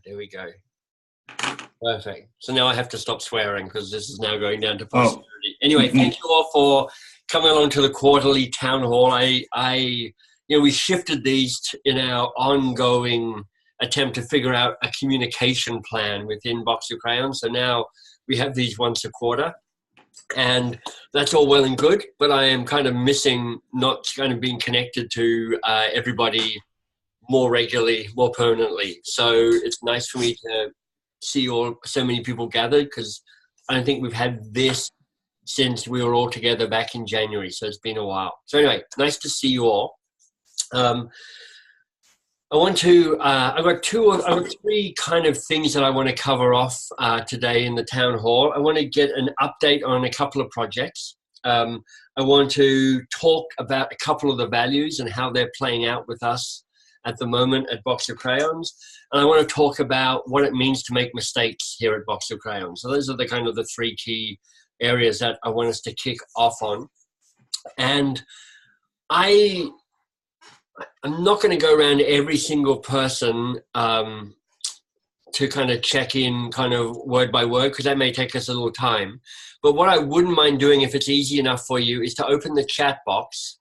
There we go. Perfect. So now I have to stop swearing because this is now going down to posterity. Anyway, thank you all for coming along to the quarterly town hall. We shifted these in our ongoing attempt to figure out a communication plan within Box of Crayons. So now we have these once a quarter, and that's all well and good, but I am kind of missing not kind of being connected to everybody more regularly, more permanently. So it's nice for me to see so many people gathered, because I don't think we've had this since we were all together back in January. So it's been a while. So anyway, nice to see you all. I've got three kind of things that I want to cover off today in the town hall. I want to get an update on a couple of projects. I want to talk about a couple of the values and how they're playing out with us at the moment at Box of Crayons. And I want to talk about what it means to make mistakes here at Box of Crayons. So those are the kind of the three key areas that I want us to kick off on. And I'm not going to go around every single person to kind of check in kind of word by word, because that may take us a little time. But what I wouldn't mind doing, if it's easy enough for you, is to open the chat box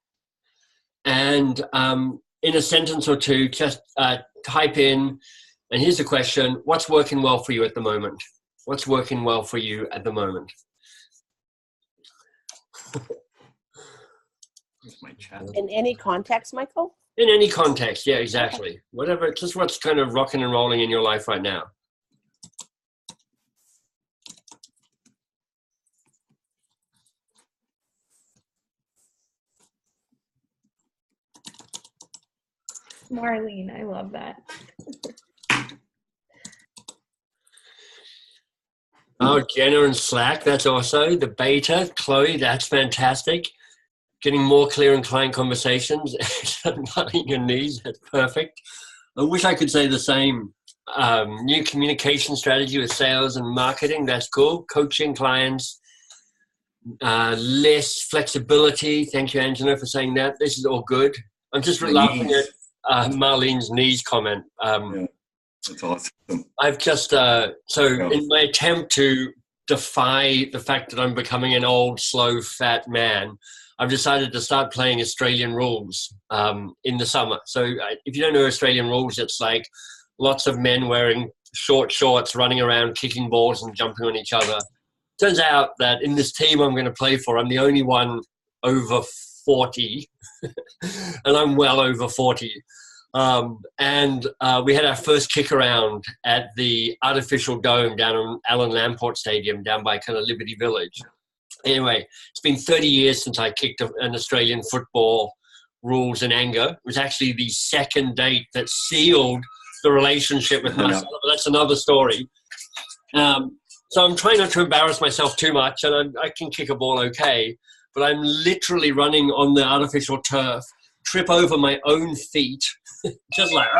and in a sentence or two, just type in, and here's the question: what's working well for you at the moment? What's working well for you at the moment? My chat. In any context, Michael? In any context, yeah, exactly. Okay. Whatever, just what's kind of rocking and rolling in your life right now. Marlene, I love that. Oh, Jenna and Slack, that's also the beta. Chloe, that's fantastic. Getting more clear in client conversations, nodding your knees, that's perfect. I wish I could say the same. New communication strategy with sales and marketing, that's cool. Coaching clients, less flexibility. Thank you, Angela, for saying that. This is all good. I'm just laughing at Marlene's knees comment. Yeah, that's awesome. I've just, in my attempt to defy the fact that I'm becoming an old, slow, fat man, I've decided to start playing Australian rules in the summer. So if you don't know Australian rules, it's like lots of men wearing short shorts, running around, kicking balls and jumping on each other. Turns out that in this team I'm going to play for, I'm the only one over 40, and I'm well over 40. We had our first kick around at the artificial dome down on Alan Lamport Stadium down by kind of Liberty Village. Anyway, it's been 30 years since I kicked an Australian football rules in anger. It was actually the second date that sealed the relationship with myself. That's another story. So I'm trying not to embarrass myself too much, and I can kick a ball okay, but I'm literally running on the artificial turf, trip over my own feet, just like,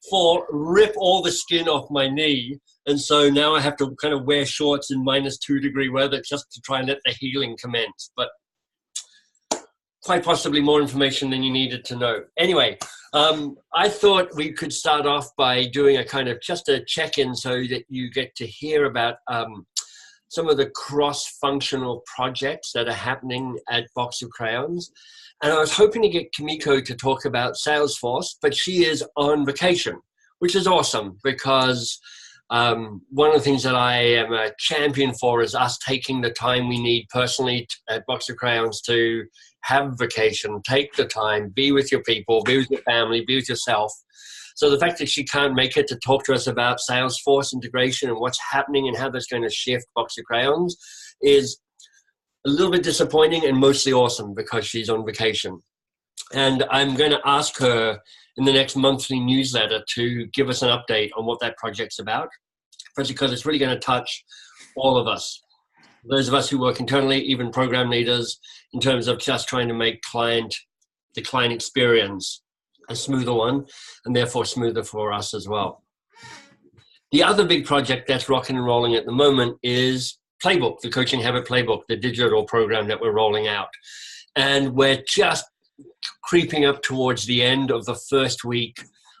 fall, rip all the skin off my knee. And so now I have to kind of wear shorts in -2-degree weather just to try and let the healing commence. But quite possibly more information than you needed to know. Anyway, I thought we could start off by doing a kind of just a check-in so that you get to hear about some of the cross-functional projects that are happening at Box of Crayons. And I was hoping to get Kimiko to talk about Salesforce, but she is on vacation, which is awesome because one of the things that I am a champion for is us taking the time we need personally at Box of Crayons to have vacation, take the time, be with your people, be with your family, be with yourself. So the fact that she can't make it to talk to us about Salesforce integration and what's happening and how that's going to shift Box of Crayons is a little bit disappointing and mostly awesome because she's on vacation. And I'm going to ask her in the next monthly newsletter to give us an update on what that project's about, because it's really going to touch all of us. Those of us who work internally, even program leaders, in terms of just trying to make the client experience a smoother one, and therefore smoother for us as well. The other big project that's rocking and rolling at the moment is Playbook, the Coaching Habit Playbook, the digital program that we're rolling out. And we're just creeping up towards the end of the first week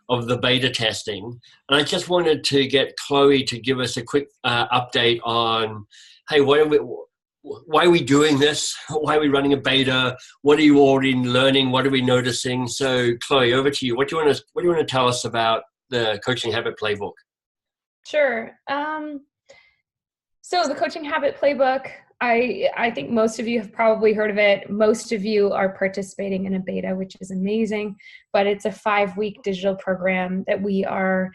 of the beta testing. And I just wanted to get Chloe to give us a quick update on, hey, why are we doing this? Why are we running a beta? What are you already learning? What are we noticing? So Chloe, over to you. What do you want to tell us about the Coaching Habit Playbook? Sure. So the Coaching Habit Playbook, I think most of you have probably heard of it. Most of you are participating in a beta, which is amazing, but it's a 5-week digital program that we are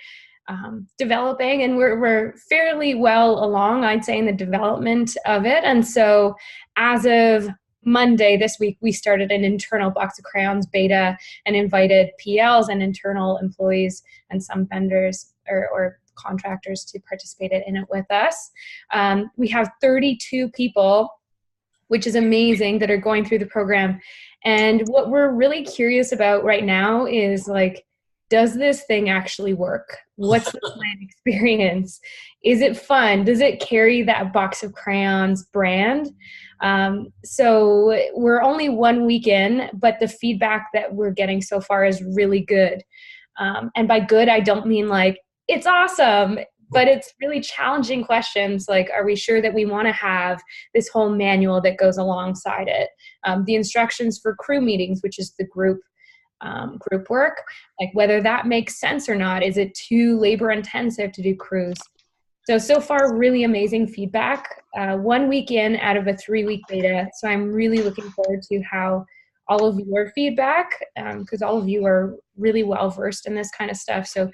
developing, and we're fairly well along, I'd say, in the development of it. And so as of Monday this week, we started an internal Box of Crayons beta and invited PLs and internal employees and some vendors or contractors to participate in it with us. We have 32 people, which is amazing, that are going through the program. And what we're really curious about right now is, like, does this thing actually work? What's the client experience? Is it fun? Does it carry that Box of Crayons brand? So we're only 1 week in, but the feedback that we're getting so far is really good. And by good, I don't mean like, it's awesome, but it's really challenging questions like, are we sure that we want to have this whole manual that goes alongside it? The instructions for crew meetings, which is the group work, like whether that makes sense or not. Is it too labor intensive to do crews? So far, really amazing feedback. 1 week in out of a 3-week beta. So I'm really looking forward to how all of your feedback, because all of you are really well versed in this kind of stuff. So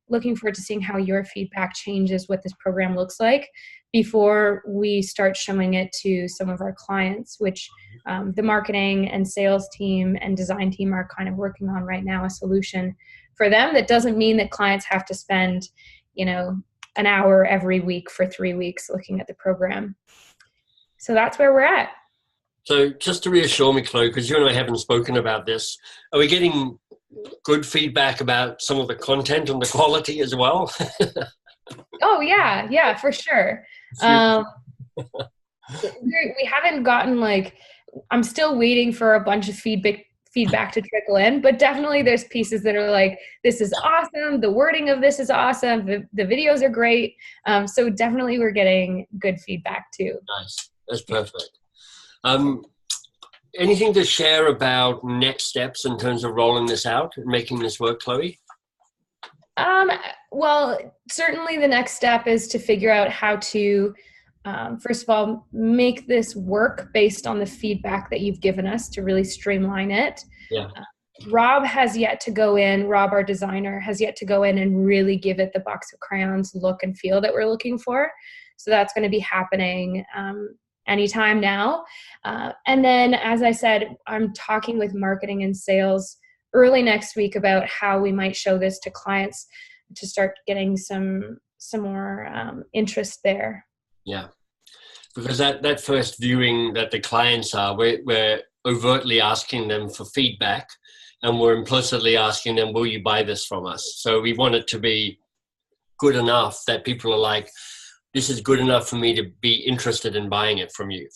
looking forward to seeing how your feedback changes what this program looks like before we start showing it to some of our clients, which the marketing and sales team and design team are kind of working on right now, a solution for them. That doesn't mean that clients have to spend, an hour every week for 3 weeks looking at the program. So that's where we're at. So just to reassure me, Chloe, because you and I haven't spoken about this, are we getting good feedback about some of the content and the quality as well? Oh, yeah, for sure. We haven't gotten, like, I'm still waiting for a bunch of feedback to trickle in, but definitely there's pieces that are like, this is awesome, the wording of this is awesome, the videos are great. So definitely we're getting good feedback too. Nice. That's perfect. Anything to share about next steps in terms of rolling this out and making this work, Chloe? Well, certainly the next step is to figure out how to, first of all, make this work based on the feedback that you've given us to really streamline it. Yeah. Rob, our designer, has yet to go in and really give it the Box of Crayons look and feel that we're looking for. So that's going to be happening anytime now. And then, as I said, I'm talking with marketing and sales early next week about how we might show this to clients to start getting some more interest there. Yeah, because that first viewing that the clients are, we're overtly asking them for feedback, and we're implicitly asking them, will you buy this from us? So we want it to be good enough that people are like, this is good enough for me to be interested in buying it from you.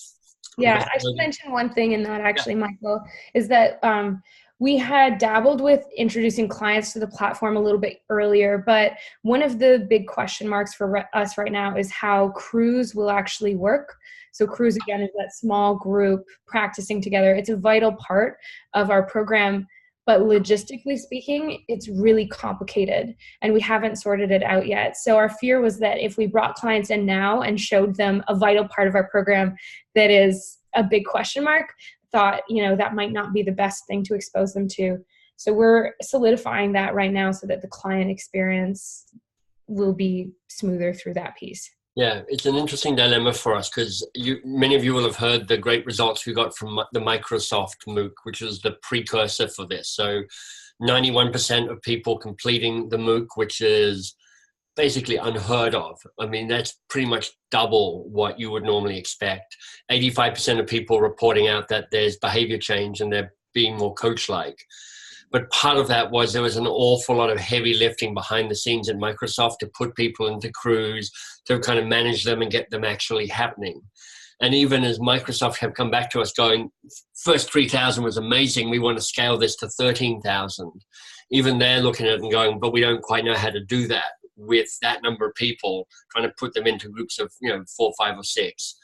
Yeah, I should mention one thing in that, actually, Michael, is that we had dabbled with introducing clients to the platform a little bit earlier, but one of the big question marks for us right now is how crews will actually work. So crews, again, is that small group practicing together. It's a vital part of our program, but logistically speaking, it's really complicated and we haven't sorted it out yet. So our fear was that if we brought clients in now and showed them a vital part of our program that is a big question mark, thought, that might not be the best thing to expose them to. So we're solidifying that right now so that the client experience will be smoother through that piece. Yeah, it's an interesting dilemma for us because many of you will have heard the great results we got from the Microsoft MOOC, which was the precursor for this. So 91% of people completing the MOOC, which is basically unheard of. I mean, that's pretty much double what you would normally expect. 85% of people reporting out that there's behavior change and they're being more coach-like. But part of that was there was an awful lot of heavy lifting behind the scenes at Microsoft to put people into crews, to kind of manage them and get them actually happening. And even as Microsoft have come back to us going, first 3,000 was amazing, we want to scale this to 13,000. Even they're looking at it and going, but we don't quite know how to do that with that number of people, trying to put them into groups of 4, 5, or 6.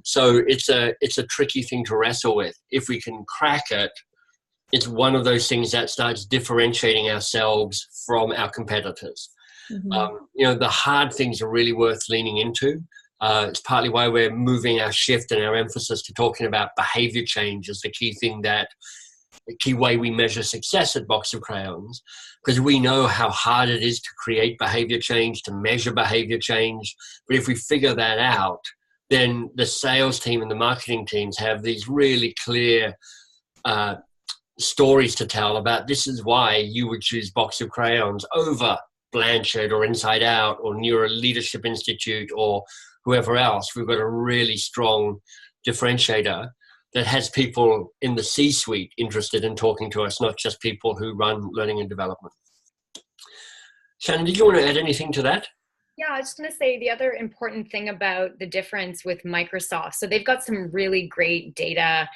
So it's a tricky thing to wrestle with. If we can crack it, it's one of those things that starts differentiating ourselves from our competitors. Mm-hmm. The hard things are really worth leaning into. It's partly why we're moving our shift and our emphasis to talking about behavior change as the key way we measure success at Box of Crayons, because we know how hard it is to create behavior change, to measure behavior change. But if we figure that out, then the sales team and the marketing teams have these really clear stories to tell about this is why you would choose Box of Crayons over Blanchard or Inside Out or Neuro Leadership Institute or whoever else. We've got a really strong differentiator that has people in the C-suite interested in talking to us, not just people who run learning and development. Shannon, did you want to add anything to that? Yeah, I was just going to say the other important thing about the difference with Microsoft. So they've got some really great data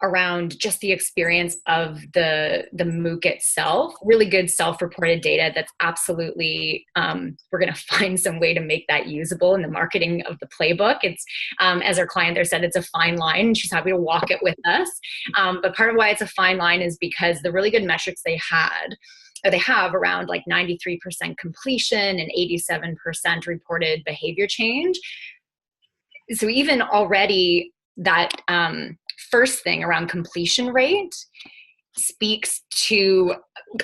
around just the experience of the MOOC itself, really good self-reported data that's absolutely, we're going to find some way to make that usable in the marketing of the playbook. It's, as our client there said, it's a fine line, and she's happy to walk it with us. But part of why it's a fine line is because the really good metrics they have around like 93% completion and 87% reported behavior change. So even already that, first thing around completion rate speaks to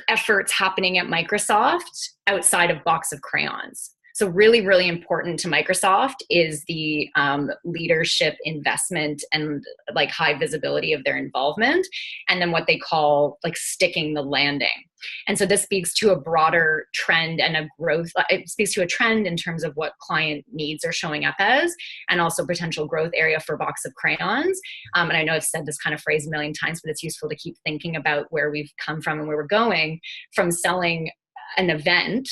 efforts happening at Microsoft outside of Box of Crayons. So really, really important to Microsoft is the leadership investment and like high visibility of their involvement, and then what they call like sticking the landing. And so this speaks to a broader trend and a growth. It speaks to a trend in terms of what client needs are showing up as, and also potential growth area for Box of Crayons. And I know I've said this kind of phrase a million times, but it's useful to keep thinking about where we've come from and where we're going from selling an event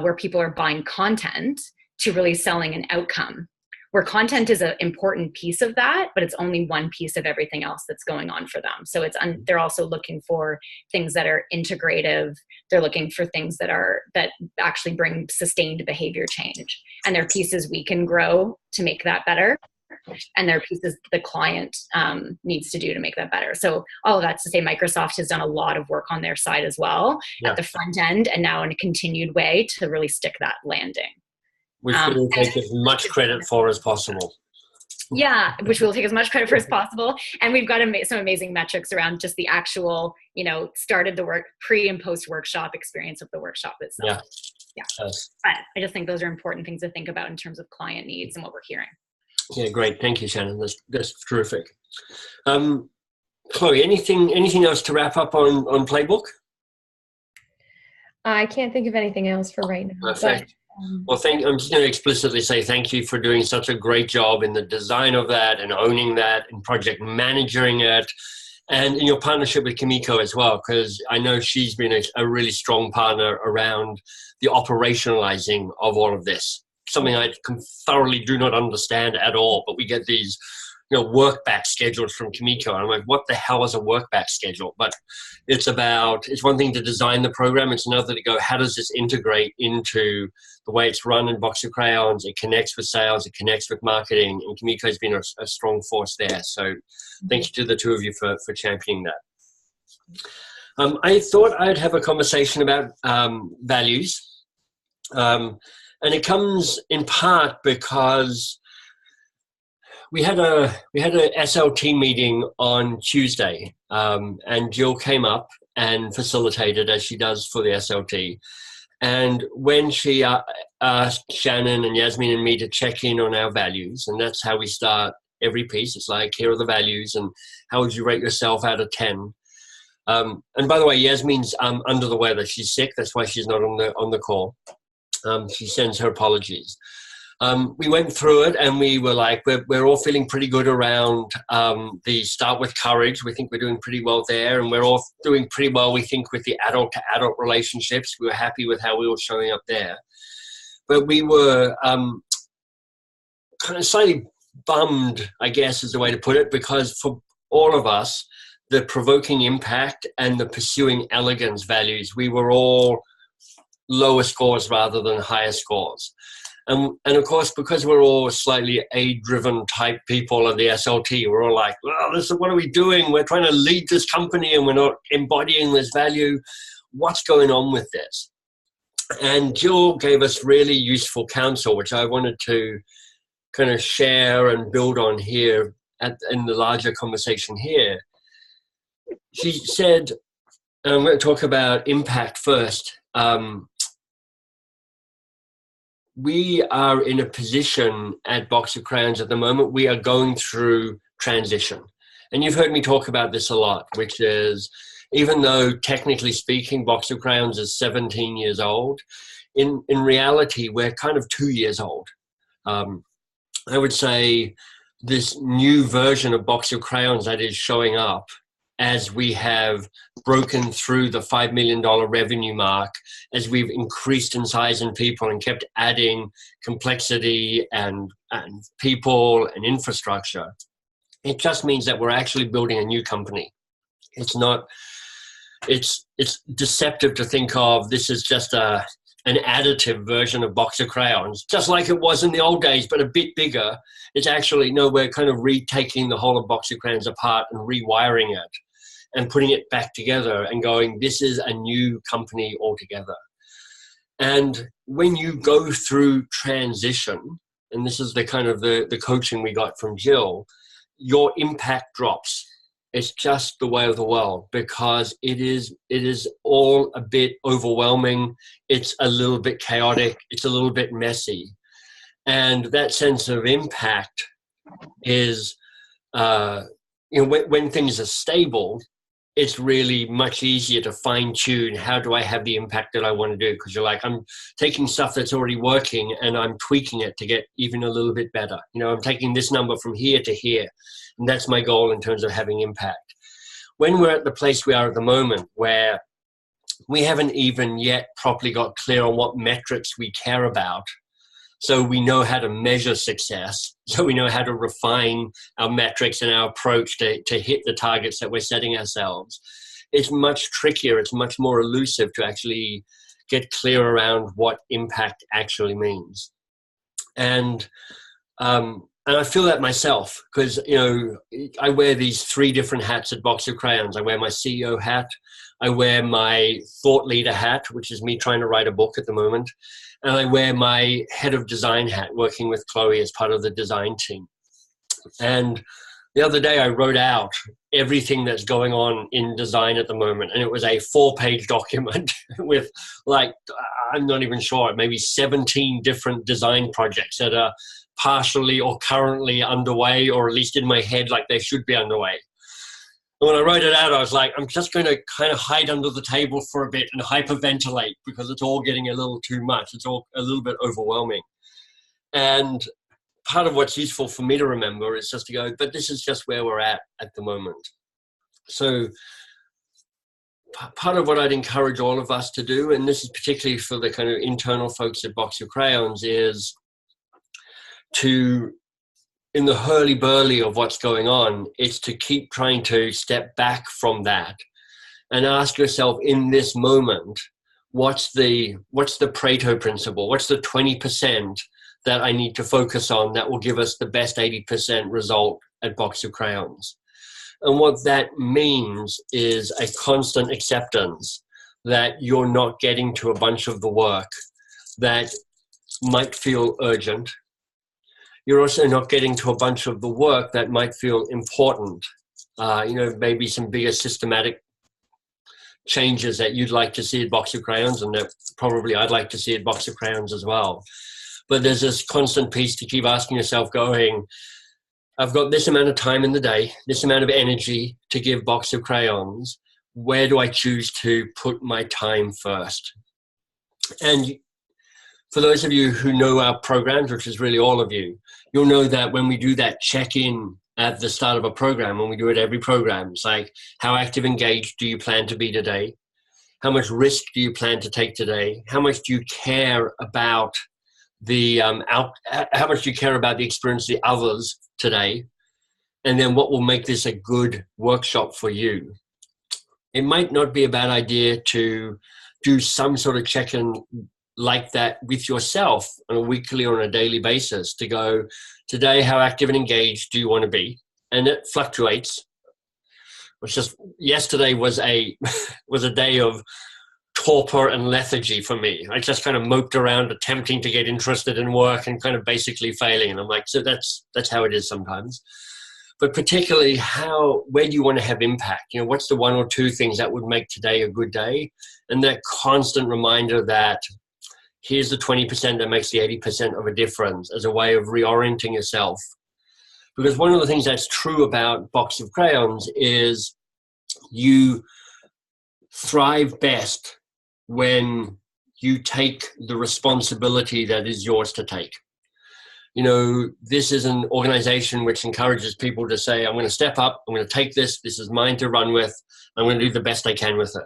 where people are buying content to really selling an outcome, where content is an important piece of that, but it's only one piece of everything else that's going on for them. So they're also looking for things that are integrative. They're looking for things that actually bring sustained behavior change. And there are pieces we can grow to make that better. And there are pieces the client needs to do to make that better. So all of that's to say Microsoft has done a lot of work on their side as well at the front end, and now in a continued way to really stick that landing. Which we'll take as much credit for as possible. Yeah, which we'll take as much credit for as possible. And we've got some amazing metrics around just the actual, started the work, pre and post workshop experience of the workshop itself. Yeah. But I just think those are important things to think about in terms of client needs and what we're hearing. Yeah, great. Thank you, Shannon. That's terrific. Chloe, anything else to wrap up on Playbook? I can't think of anything else for right now. Perfect. Well, I'm just going to explicitly say thank you for doing such a great job in the design of that and owning that and project managing it, and in your partnership with Kimiko as well, because I know she's been a really strong partner around the operationalizing of all of this. Something I thoroughly do not understand at all, but we get these work back schedules from Kimiko. And I'm like, what the hell is a work back schedule? But it's one thing to design the program. It's another to go, how does this integrate into the way it's run in Box of Crayons? It connects with sales, it connects with marketing, and Kimiko's been a strong force there. So thank you to the two of you for championing that. I thought I'd have a conversation about values. And it comes in part because we had a SLT meeting on Tuesday, and Jill came up and facilitated, as she does for the SLT. And when she asked Shannon and Yasmin and me to check in on our values, and that's how we start every piece. It's like, here are the values, and how would you rate yourself out of 10? And by the way, Yasmin's under the weather. She's sick. That's why she's not on the call. She sends her apologies. We went through it, and we were like, we're all feeling pretty good around the start with courage. We think we're doing pretty well there, and we're all doing pretty well, we think, with the adult-to-adult relationships. We were happy with how we were showing up there. But we were kind of slightly bummed, I guess is the way to put it, because for all of us, the provoking impact and the pursuing elegance values, we were all lower scores rather than higher scores. And of course, because we're all slightly A-driven type people of the SLT, we're all like, well, what are we doing? We're trying to lead this company and we're not embodying this value. What's going on with this? And Jill gave us really useful counsel, which I wanted to kind of share and build on here in the larger conversation here. She said, and I'm going to talk about impact first. We are in a position at Box of Crayons at the moment, we are going through transition. And you've heard me talk about this a lot, which is, even though technically speaking, Box of Crayons is 17 years old, in reality, we're kind of 2 years old. I would say this new version of Box of Crayons that is showing up as we have broken through the $5 million revenue mark, as we've increased in size and people and kept adding complexity and people and infrastructure. It just means that we're actually building a new company. It's not, it's deceptive to think of this as just an additive version of Box of Crayons, just like it was in the old days, but a bit bigger. It's actually, no, we're kind of retaking the whole of Box of Crayons apart and rewiring it and putting it back together and going, this is a new company altogether. And when you go through transition, and this is the kind of the coaching we got from Jill, your impact drops. It's just the way of the world, because it is all a bit overwhelming. It's a little bit chaotic. It's a little bit messy. And that sense of impact is, when things are stable, it's really much easier to fine tune. How do I have the impact that I want to do? Because you're like, I'm taking stuff that's already working and I'm tweaking it to get even a little bit better. I'm taking this number from here to here. And that's my goal in terms of having impact. When we're at the place we are at the moment, where we haven't even yet properly got clear on what metrics we care about, so we know how to measure success, so we know how to refine our metrics and our approach to hit the targets that we're setting ourselves, it's much trickier, it's much more elusive to actually get clear around what impact actually means. And I feel that myself, because I wear these 3 different hats at Box of Crayons. I wear my CEO hat, I wear my thought leader hat, which is me trying to write a book at the moment, and I wear my head of design hat, working with Chloe as part of the design team. And the other day I wrote out everything that's going on in design at the moment, and it was a 4-page document with, like, I'm not even sure, maybe 17 different design projects that are partially or currently underway, or at least in my head like they should be underway. And when I wrote it out, I was like, I'm just going to kind of hide under the table for a bit and hyperventilate, because it's all getting a little too much. It's all a little bit overwhelming. And part of what's useful for me to remember is just to go, but this is just where we're at the moment. So part of what I'd encourage all of us to do, and this is particularly for the kind of internal folks at Box of Crayons, is to, in the hurly-burly of what's going on, it's to keep trying to step back from that and ask yourself, in this moment, what's the Pareto principle? What's the 20% that I need to focus on that will give us the best 80% result at Box of Crayons? And what that means is a constant acceptance that you're not getting to a bunch of the work that might feel urgent. You're also not getting to a bunch of the work that might feel important. Maybe some bigger systematic changes that you'd like to see at Box of Crayons, and that probably I'd like to see at Box of Crayons as well. But there's this constant piece to keep asking yourself, going, I've got this amount of time in the day, this amount of energy to give Box of Crayons. Where do I choose to put my time first? And for those of you who know our programs, which is really all of you, you'll know that when we do that check-in at the start of a program, when we do it every program, it's like, how active, engaged do you plan to be today? How much risk do you plan to take today? How much do you care about how much you care about the experience of the others today, and then what will make this a good workshop for you. It might not be a bad idea to do some sort of check-in like that with yourself on a weekly or on a daily basis, to go, today, how active and engaged do you want to be? And it fluctuates. It's just, yesterday was a day of torpor and lethargy for me. I just kind of moped around attempting to get interested in work and kind of basically failing. And I'm like, so that's how it is sometimes. But particularly, where do you want to have impact? You know, what's the one or two things that would make today a good day? And that constant reminder that here's the 20% that makes the 80% of a difference, as a way of reorienting yourself. Because one of the things that's true about Box of Crayons is you thrive best when you take the responsibility that is yours to take. You know, this is an organization which encourages people to say, I'm going to step up, I'm going to take this is mine to run with, I'm going to do the best I can with it.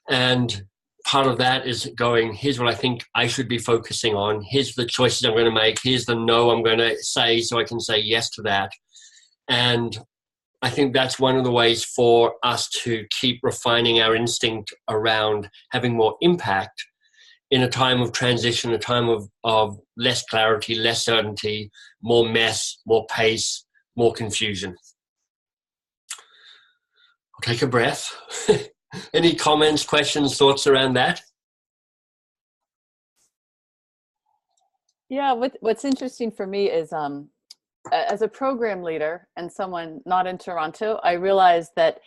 And part of that is going, here's what I think I should be focusing on, here's the choices I'm going to make, here's the no I'm going to say so I can say yes to that. And I think that's one of the ways for us to keep refining our instinct around having more impact in a time of transition, a time of less clarity, less certainty, more mess, more pace, more confusion. I'll take a breath. Any comments, questions, thoughts around that? Yeah, what's interesting for me is as a program leader and someone not in Toronto, I realized that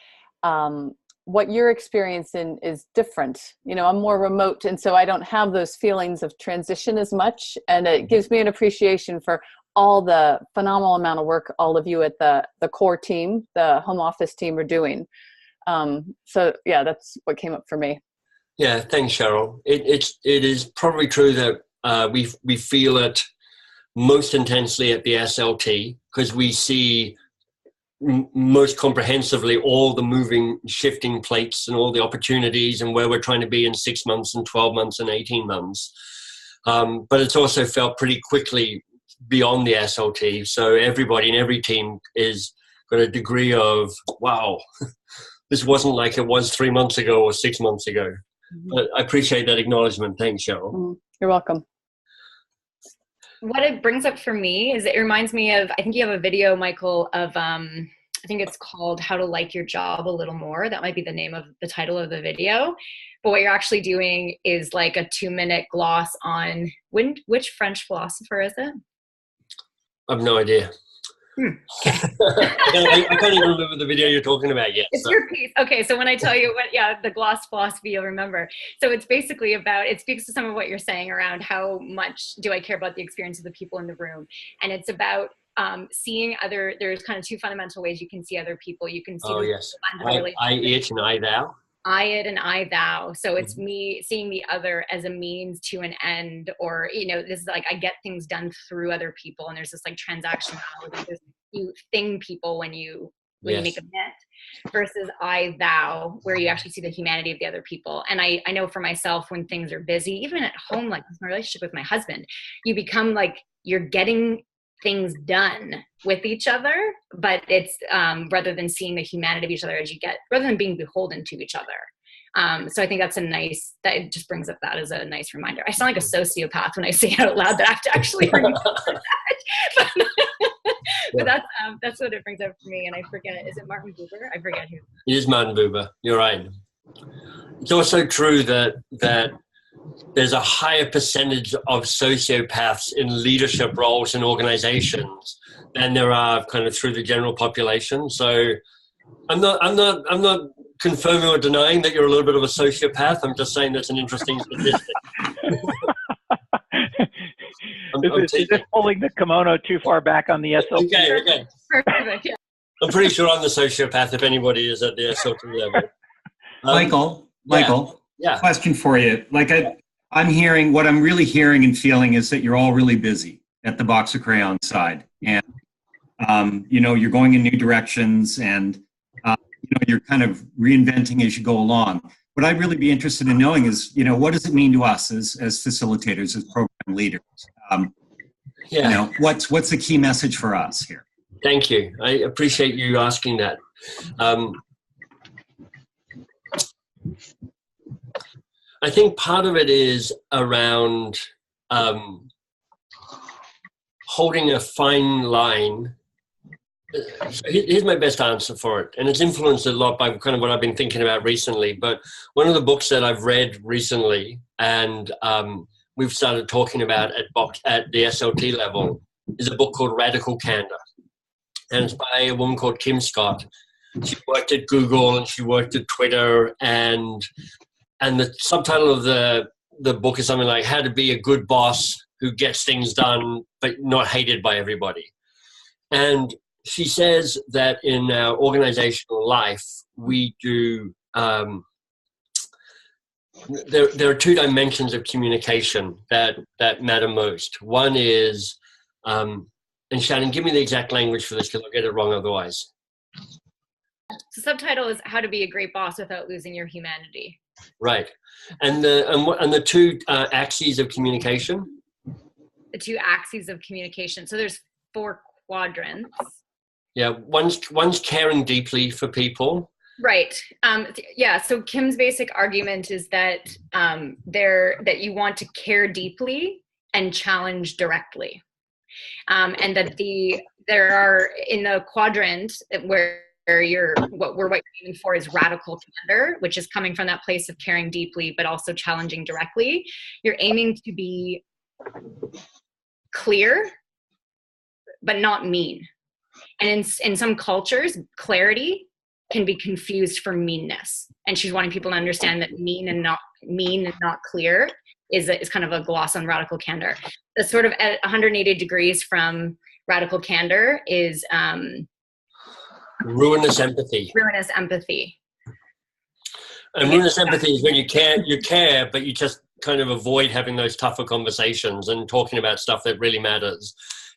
what you're experiencing is different. You know, I'm more remote, and so I don't have those feelings of transition as much, and it gives me an appreciation for all the phenomenal amount of work all of you at the core team, the home office team, are doing. So yeah, that's what came up for me. Yeah, thanks, Cheryl. It is probably true that we feel it most intensely at the SLT, because we see most comprehensively all the moving, shifting plates and all the opportunities and where we're trying to be in 6 months and 12 months and 18 months. But it's also felt pretty quickly beyond the SLT. So everybody in every team is got a degree of, wow, this wasn't like it was 3 months ago or 6 months ago. Mm-hmm. But I appreciate that acknowledgement. Thanks, Cheryl. Mm-hmm. You're welcome. What it brings up for me is it reminds me of, I think you have a video, Michael, of, I think it's called How to Like Your Job a Little More. That might be the name of the title of the video. But what you're actually doing is like a 2-minute gloss on, which French philosopher is it? I have no idea. Okay. I can't even remember the video you're talking about yet. It's your piece. Okay, so when I tell you the gloss philosophy, you'll remember. So it's basically about, it speaks to some of what you're saying around how much do I care about the experience of the people in the room. And it's about seeing there's kind of two fundamental ways you can see other people. You can see I, it, and I, thou. I, it, and I, thou. So it's me seeing the other as a means to an end, or, you know, this is like, I get things done through other people. And there's this like transactional, there's you thing people when you make a net, versus I, thou, where you actually see the humanity of the other people. And I know for myself, when things are busy, even at home, like my relationship with my husband, you become like, you're getting things done with each other, but it's rather than seeing the humanity of each other rather than being beholden to each other. So I think that it just brings up that as a nice reminder. I sound like a sociopath when I say it out loud that I have to actually remember that. But that's what it brings up for me. And I forget, is it Martin Buber? I forget who. It is Martin Buber. You're right. It's also true that there's a higher percentage of sociopaths in leadership roles in organizations than there are kind of through the general population. So I'm not confirming or denying that you're a little bit of a sociopath. I'm just saying that's an interesting statistic. Is this pulling the kimono too far back on the SLT? Okay. Perfect, yeah. I'm pretty sure I'm the sociopath if anybody is at the SLT level. Michael, yeah. Question for you. Like I'm hearing, what I'm really hearing and feeling is that you're all really busy at the Box of Crayons side. And, you know, you're going in new directions and, you know, you're kind of reinventing as you go along. What I'd really be interested in knowing is, you know, what does it mean to us as facilitators, as program leaders? You know, what's the key message for us here? Thank you. I appreciate you asking that. I think part of it is around holding a fine line. Here's my best answer for it, and it's influenced a lot by kind of what I've been thinking about recently. But one of the books that I've read recently, and we've started talking about at the SLT level, is a book called Radical Candor, and it's by a woman called Kim Scott. She worked at Google and she worked at Twitter, and the subtitle of the book is something like "How to Be a Good Boss Who Gets Things Done but Not Hated by Everybody." And she says that in our organizational life, we do, there are two dimensions of communication that matter most. One is, and Shannon, give me the exact language for this because I'll get it wrong otherwise. So subtitle is "How to Be a Great Boss Without Losing Your Humanity." Right. And the two axes of communication? The two axes of communication. So there's 4 quadrants. Yeah, one's caring deeply for people. Right. Yeah. So Kim's basic argument is that that you want to care deeply and challenge directly, and that there are in the quadrant where what you're aiming for is radical candor, which is coming from that place of caring deeply but also challenging directly. You're aiming to be clear but not mean. And in some cultures, clarity can be confused for meanness. And she's wanting people to understand that mean and not clear is kind of a gloss on radical candor. The sort of at 180 degrees from radical candor is ruinous empathy. Ruinous empathy. And ruinous empathy is when you care, but you just kind of avoid having those tougher conversations and talking about stuff that really matters.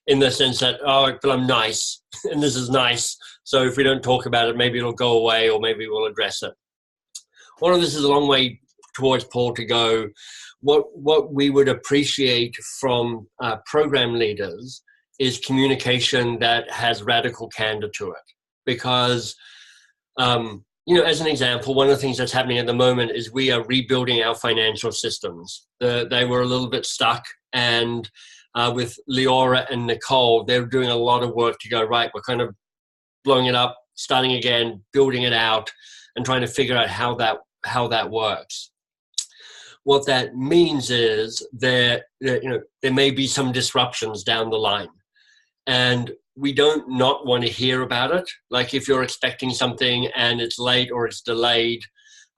In the sense that, oh, but I'm nice, and this is nice, so if we don't talk about it, maybe it'll go away, or maybe we'll address it. All of this is a long way towards Paul to go. What we would appreciate from program leaders is communication that has radical candor to it. Because, as an example, one of the things that's happening at the moment is we are rebuilding our financial systems. They were a little bit stuck, and with Leora and Nicole, they're doing a lot of work to go, right, we're kind of blowing it up, starting again, building it out, and trying to figure out how that works. What that means is there may be some disruptions down the line, and we don't not want to hear about it. Like if you're expecting something and it's late or it's delayed,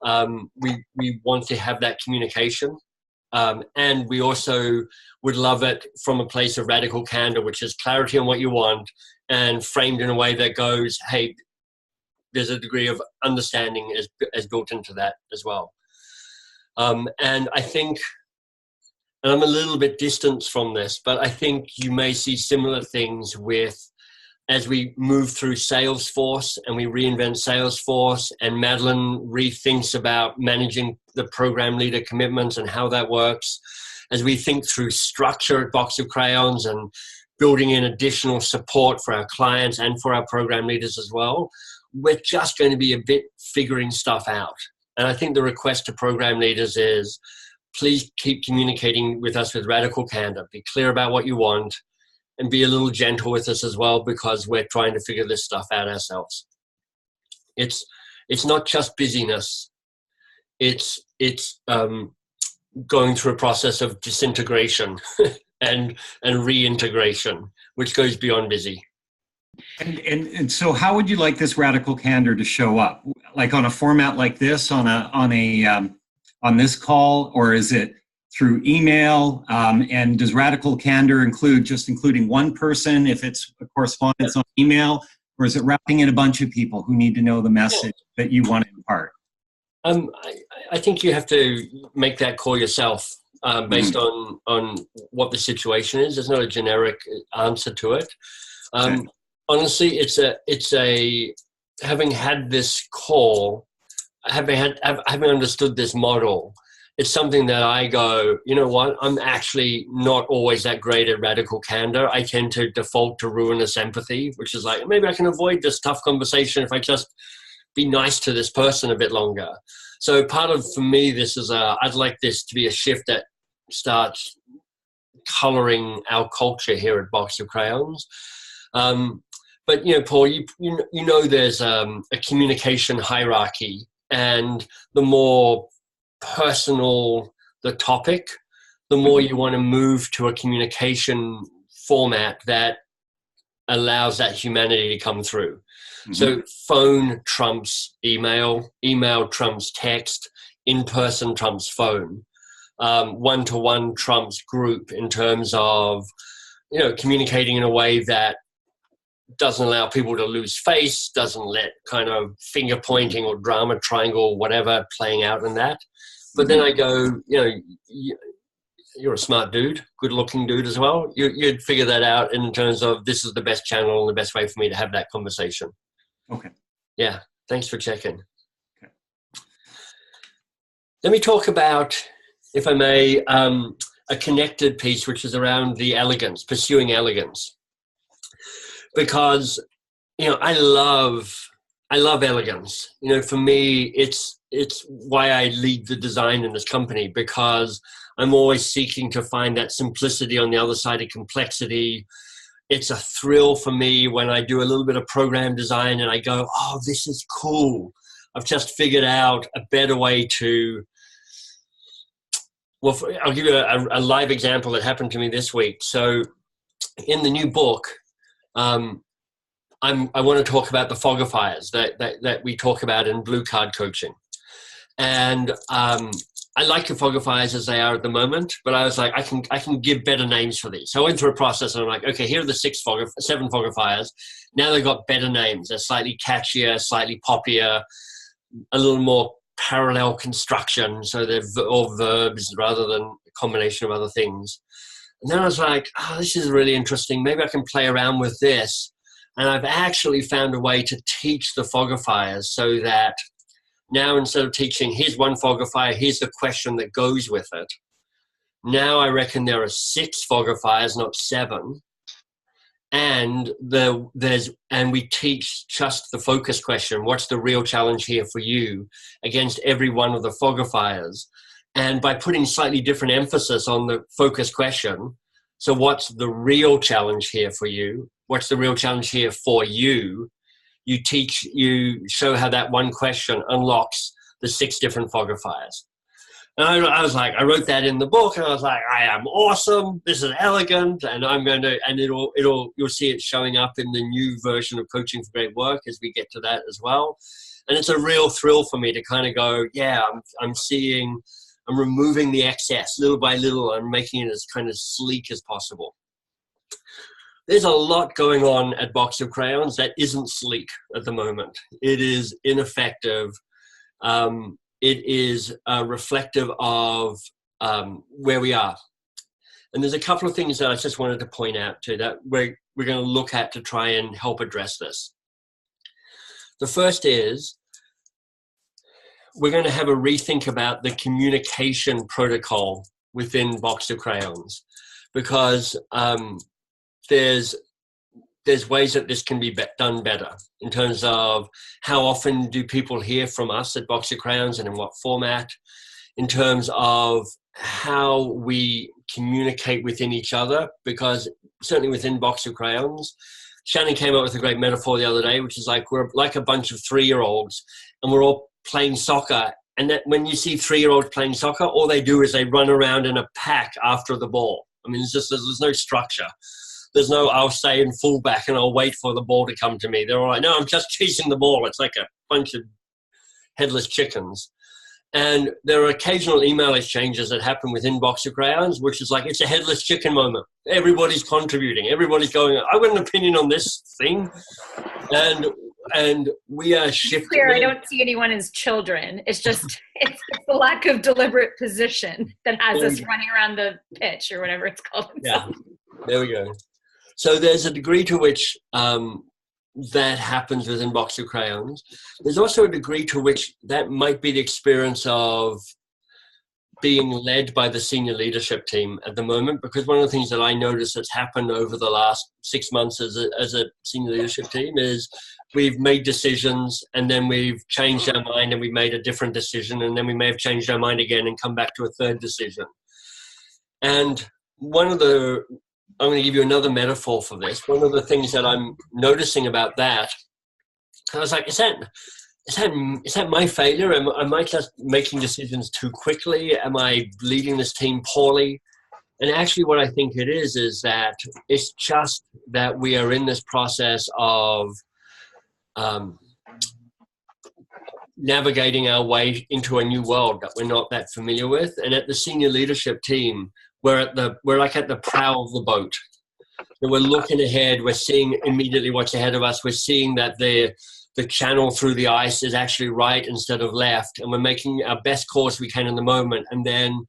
we want to have that communication. And we also would love it from a place of radical candor, which is clarity on what you want and framed in a way that goes, hey, there's a degree of understanding as built into that as well. And I think, and I'm a little bit distant from this, but I think you may see similar things as we move through Salesforce and we reinvent Salesforce, and Madeline rethinks about managing the program leader commitments and how that works, as we think through structure at Box of Crayons and building in additional support for our clients and for our program leaders as well. We're just going to be a bit figuring stuff out. And I think the request to program leaders is, please keep communicating with us with radical candor. Be clear about what you want, and be a little gentle with us as well, because we're trying to figure this stuff out ourselves. It's not just busyness. It's going through a process of disintegration and reintegration, which goes beyond busy. And so how would you like this radical candor to show up? Like on a format like this, on this call, or is it through email? And does radical candor including one person if it's a correspondence on email, or is it wrapping in a bunch of people who need to know the message that you want to impart? I think you have to make that call yourself based on what the situation is. There's not a generic answer to it. Honestly, it's having had this call, having understood this model, it's something that I go, you know what, I'm actually not always that great at radical candor. I tend to default to ruinous empathy, which is like, maybe I can avoid this tough conversation if I just be nice to this person a bit longer. So part of, for me, this is I'd like this to be a shift that starts coloring our culture here at Box of Crayons. But, you know, Paul, you know there's a communication hierarchy, and the more personal the topic, the more you want to move to a communication format that allows that humanity to come through. Mm-hmm. So phone trumps email, email trumps text, in-person trumps phone, one-to-one trumps group in terms of, you know, communicating in a way that doesn't allow people to lose face, doesn't let kind of finger pointing or drama triangle, whatever, playing out in that. But then I go, you know, you're a smart dude, good looking dude as well. You'd figure that out in terms of this is the best channel and the best way for me to have that conversation. Okay. Yeah. Thanks for checking. Okay. Let me talk about, if I may, a connected piece, which is around the elegance, pursuing elegance. Because, you know, I love elegance. You know, for me, it's why I lead the design in this company, because I'm always seeking to find that simplicity on the other side of complexity. It's a thrill for me when I do a little bit of program design and I go, oh, this is cool. I've just figured out a better way to, well, I'll give you a live example that happened to me this week. So in the new book, I want to talk about the fogifiers that we talk about in blue card coaching. And I like the fogifiers as they are at the moment, but I was like, I can give better names for these. So I went through a process and I'm like, okay, here are the 7 fogifiers. Now they've got better names. They're slightly catchier, slightly poppier, a little more parallel construction. So they're all verbs rather than a combination of other things. And then I was like, oh, this is really interesting. Maybe I can play around with this. And I've actually found a way to teach the fogifiers so that now instead of teaching, here's one fogifier, here's the question that goes with it. Now I reckon there are 6 fogifiers, not 7. And we teach just the focus question. What's the real challenge here for you against every one of the fogifiers? And by putting slightly different emphasis on the focus question, so what's the real challenge here for you? What's the real challenge here for you? You show how that one question unlocks the 6 different fogifiers. And I was like, I wrote that in the book, and I was like, I am awesome. This is elegant, and I'm going to, and you'll see it showing up in the new version of Coaching for Great Work as we get to that as well. And it's a real thrill for me to kind of go, yeah, I'm removing the excess little by little and making it as kind of sleek as possible. There's a lot going on at Box of Crayons that isn't sleek at the moment. It is ineffective. It is reflective of where we are. And there's a couple of things that I just wanted to point out too that we're going to look at to try and help address this. The first is we're going to have a rethink about the communication protocol within Box of Crayons, because there's ways that this can be done better in terms of how often do people hear from us at Box of Crayons and in what format, in terms of how we communicate within each other, because certainly within Box of Crayons, Shannon came up with a great metaphor the other day, which is like we're like a bunch of 3-year-olds and we're all playing soccer. And that when you see 3-year-olds playing soccer, all they do is they run around in a pack after the ball. I mean, there's no structure. There's no, I'll stay in fullback and I'll wait for the ball to come to me. They're all like, no, I'm just chasing the ball. It's like a bunch of headless chickens. And there are occasional email exchanges that happen within Box of Crayons, which is like, it's a headless chicken moment. Everybody's contributing. Everybody's going, I've got an opinion on this thing. And we are shifting. Clear, I don't see anyone as children. It's just, it's the lack of deliberate position that has us running around the pitch or whatever it's called. Yeah, there we go. So there's a degree to which that happens within Box of Crayons. There's also a degree to which that might be the experience of being led by the senior leadership team at the moment, because one of the things that I noticed that's happened over the last 6 months as a senior leadership team is we've made decisions and then we've changed our mind and we made a different decision, and then we may have changed our mind again and come back to a third decision. And I'm going to give you another metaphor for this. One of the things that I'm noticing about that, I was like, is that my failure? Am I just making decisions too quickly? Am I leading this team poorly? And actually what I think it is that it's just that we are in this process of navigating our way into a new world that we're not that familiar with. And at the senior leadership team, we're like at the prow of the boat. So we're looking ahead. We're seeing immediately what's ahead of us. We're seeing that the channel through the ice is actually right instead of left, and we're making our best course we can in the moment. And then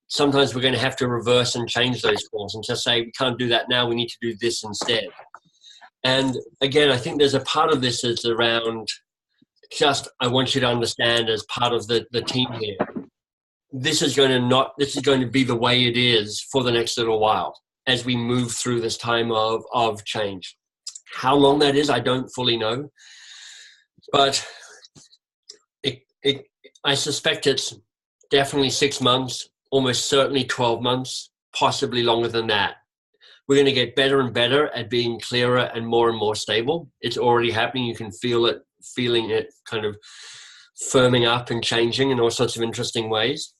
sometimes we're going to have to reverse and change those courses and just say, we can't do that now. We need to do this instead. And again, I think there's a part of this is around just, I want you to understand as part of the team here, this is going to be the way it is for the next little while as we move through this time of change. How long that is, I don't fully know. But I suspect it's definitely 6 months, almost certainly 12 months, possibly longer than that. We're going to get better and better at being clearer and more stable. It's already happening. You can feeling it kind of firming up and changing in all sorts of interesting ways.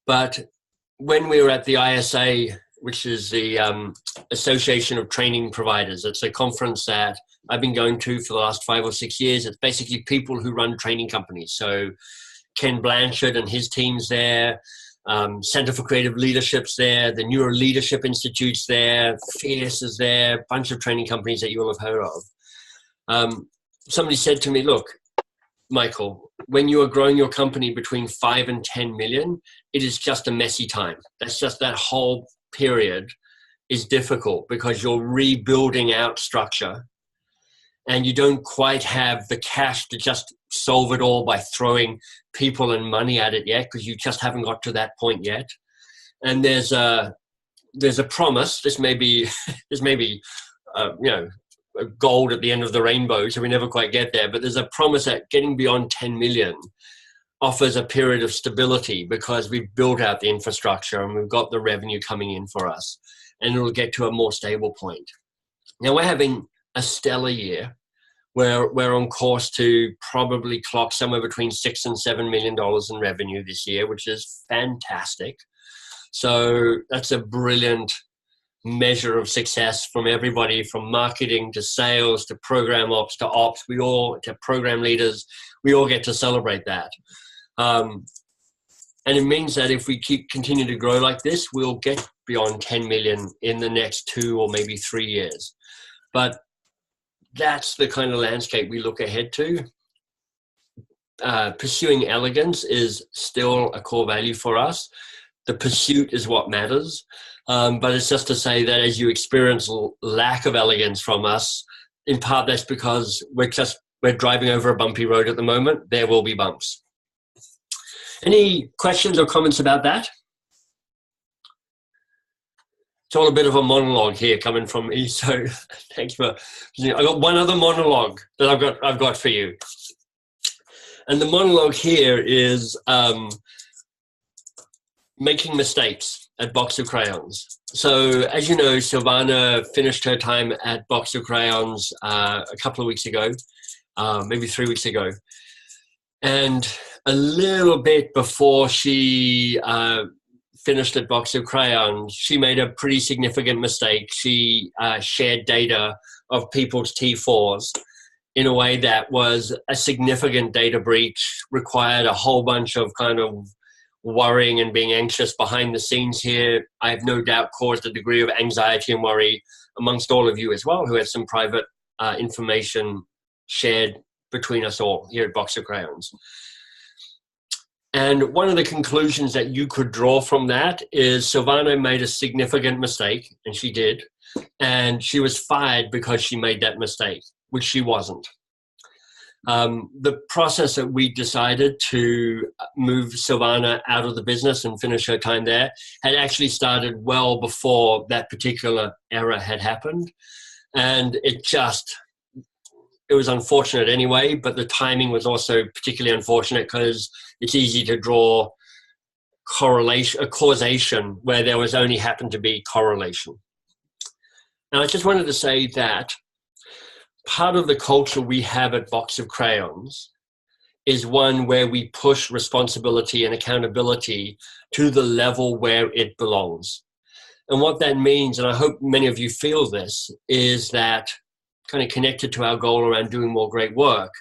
But when we were at the ISA, which is the Association of Training Providers, it's a conference that I've been going to for the last 5 or 6 years. It's basically people who run training companies. So Ken Blanchard and his team's there, Center for Creative Leadership's there, the Neuro Leadership Institute's there, Fierce is there, a bunch of training companies that you will have heard of. Somebody said to me, look, Michael, when you are growing your company between 5 and 10 million, it is just a messy time. That's just that whole period is difficult because you're rebuilding out structure and you don't quite have the cash to just solve it all by throwing people and money at it yet, because you just haven't got to that point yet. And there's a promise. This may be gold at the end of the rainbow, so we never quite get there. But there's a promise that getting beyond 10 million offers a period of stability because we've built out the infrastructure and we've got the revenue coming in for us, and it'll get to a more stable point. Now we're having a stellar year. We're on course to probably clock somewhere between $6 and $7 million in revenue this year, which is fantastic. So that's a brilliant measure of success from everybody, from marketing to sales to program ops to ops. We all, to program leaders, we all get to celebrate that. And it means that if we continue to grow like this, we'll get beyond 10 million in the next 2 or maybe 3 years. But that's the kind of landscape we look ahead to. Pursuing elegance is still a core value for us. The pursuit is what matters. But it's just to say that as you experience lack of elegance from us, in part that's because we're driving over a bumpy road at the moment. There will be bumps. Any questions or comments about that? It's all a bit of a monologue here coming from me, so thanks for. I got one other monologue that I've got for you, and the monologue here is making mistakes at Box of Crayons. So, as you know, Silvana finished her time at Box of Crayons a couple of weeks ago, maybe 3 weeks ago, and a little bit before she finished at Box of Crayons, she made a pretty significant mistake. She shared data of people's T4s in a way that was a significant data breach, required a whole bunch of kind of worrying and being anxious behind the scenes here. I have no doubt caused a degree of anxiety and worry amongst all of you as well, who had some private information shared between us all here at Box of Crayons. And one of the conclusions that you could draw from that is Silvana made a significant mistake, and she did, and she was fired because she made that mistake, which she wasn't. The process that we decided to move Silvana out of the business and finish her time there had actually started well before that particular error had happened. And it was unfortunate anyway, but the timing was also particularly unfortunate because it's easy to draw a causation where there was only happened to be correlation. Now, I just wanted to say that part of the culture we have at Box of Crayons is one where we push responsibility and accountability to the level where it belongs. And what that means, and I hope many of you feel this, is that kind of connected to our goal around doing more great work,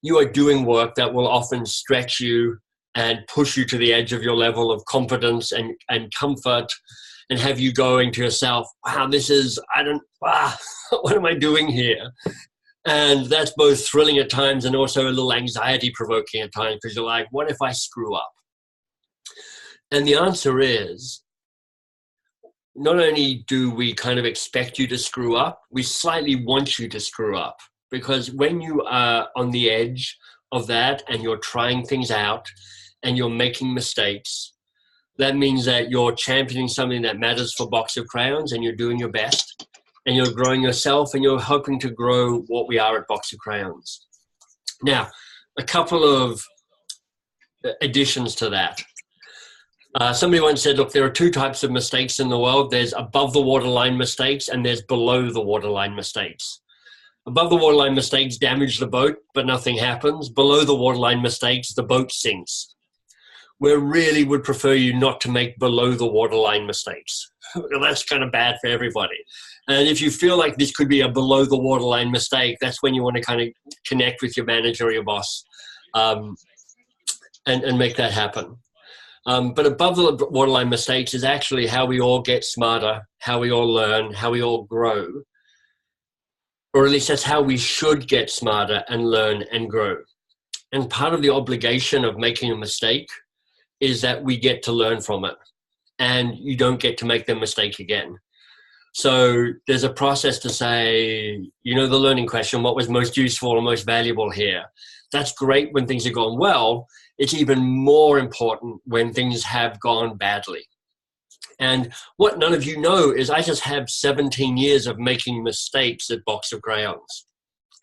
you are doing work that will often stretch you and push you to the edge of your level of competence and comfort, and have you going to yourself, wow, what am I doing here? And that's both thrilling at times and also a little anxiety provoking at times, because you're like, what if I screw up? And the answer is, not only do we kind of expect you to screw up, we slightly want you to screw up, because when you are on the edge of that and you're trying things out and you're making mistakes, that means that you're championing something that matters for Box of Crayons, and you're doing your best, and you're growing yourself, and you're hoping to grow what we are at Box of Crayons. Now, a couple of additions to that. Somebody once said, look, there are two types of mistakes in the world. There's above the waterline mistakes and there's below the waterline mistakes. Above the waterline mistakes damage the boat, but nothing happens. Below the waterline mistakes, the boat sinks. We really would prefer you not to make below the waterline mistakes. That's kind of bad for everybody. And if you feel like this could be a below the waterline mistake, that's when you want to kind of connect with your manager or your boss and make that happen. But above the waterline mistakes is actually how we all get smarter, how we all learn, how we all grow. Or at least that's how we should get smarter and learn and grow. And part of the obligation of making a mistake is that we get to learn from it, and you don't get to make the mistake again. So there's a process to say, the learning question, what was most useful or most valuable here? That's great when things have gone well. It's even more important when things have gone badly. And what none of you know is I just have 17 years of making mistakes at Box of Crayons.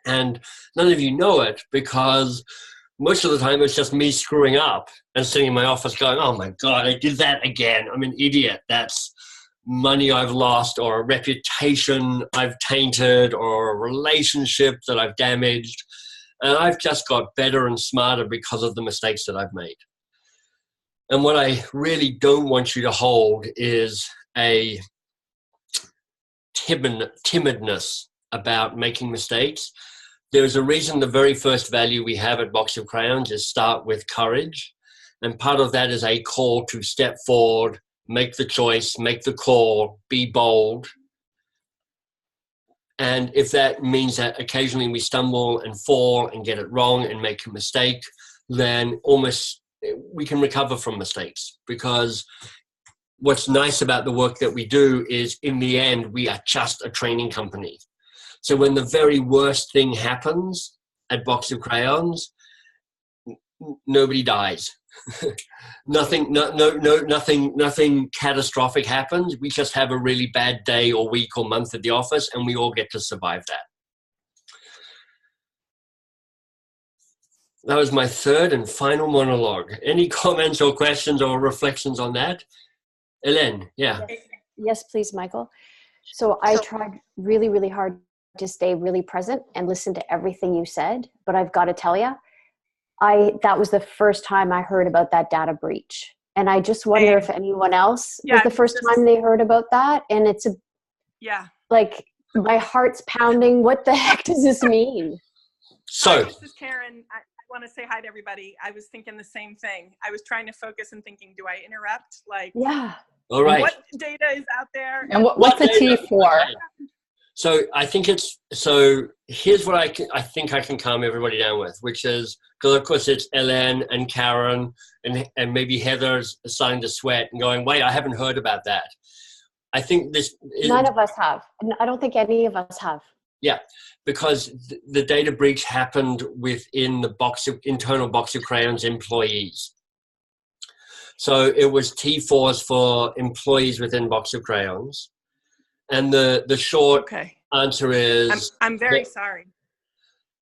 And none of you know it because most of the time it's just me screwing up and sitting in my office going, oh my God, I did that again. I'm an idiot. That's money I've lost, or a reputation I've tainted, or a relationship that I've damaged. And I've just got better and smarter because of the mistakes that I've made. And what I really don't want you to hold is a timidness about making mistakes. There's a reason the very first value we have at Box of Crayons is start with courage. And part of that is a call to step forward, make the choice, make the call, be bold. And if that means that occasionally we stumble and fall and get it wrong and make a mistake, then almost we can recover from mistakes, because what's nice about the work that we do is in the end, we are just a training company. So when the very worst thing happens at Box of Crayons, nobody dies. Nothing catastrophic happens. We just have a really bad day or week or month at the office, and we all get to survive that. That was my third and final monologue. Any comments or questions or reflections on that? Hélène, yeah. Yes, please, Michael. So I tried really, really hard to stay really present and listen to everything you said, but I've got to tell you, that was the first time I heard about that data breach. And I just wonder if anyone else was the first time they heard about that. And it's like my heart's pounding. What the heck does this mean? So this is Karen. I want to say hi to everybody. I was thinking the same thing. I was trying to focus and thinking, do I interrupt? All right. What data is out there? And what's the T for? So here's what I think I can calm everybody down with, which is, because of course it's Hélène and Karen and maybe Heather's starting to sweat and going, wait, I haven't heard about that. I think this is, none of us have. I don't think any of us have. Yeah, because the data breach happened within the internal Box of Crayons employees. So it was T4s for employees within Box of Crayons. And the short answer is... I'm very sorry.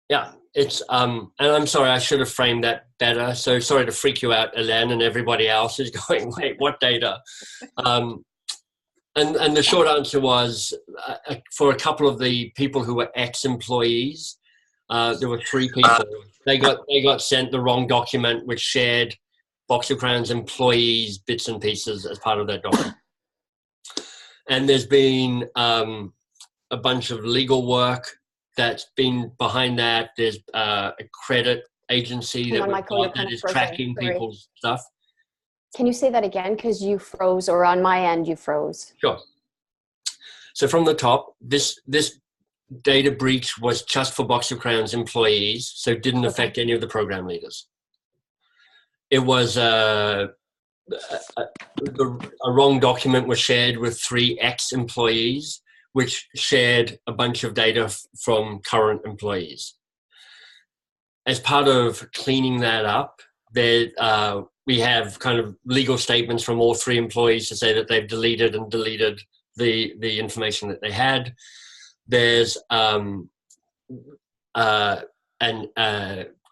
Yeah, it's and I'm sorry, I should have framed that better. So sorry to freak you out, Elaine, and everybody else is going, wait, what data? And the short answer was for a couple of the people who were ex-employees, there were 3 people. They got sent the wrong document, which shared Box of Crayons employees' bits and pieces as part of that document. And there's been a bunch of legal work that's been behind that. There's a credit agency that is tracking people's stuff. Can you say that again? Because you froze, or on my end you froze. Sure. So from the top, this data breach was just for Box of Crayons employees, so it didn't affect any of the program leaders. It was a wrong document was shared with 3 ex-employees, which shared a bunch of data from current employees. As part of cleaning that up, we have kind of legal statements from all 3 employees to say that they've deleted the information that they had. There's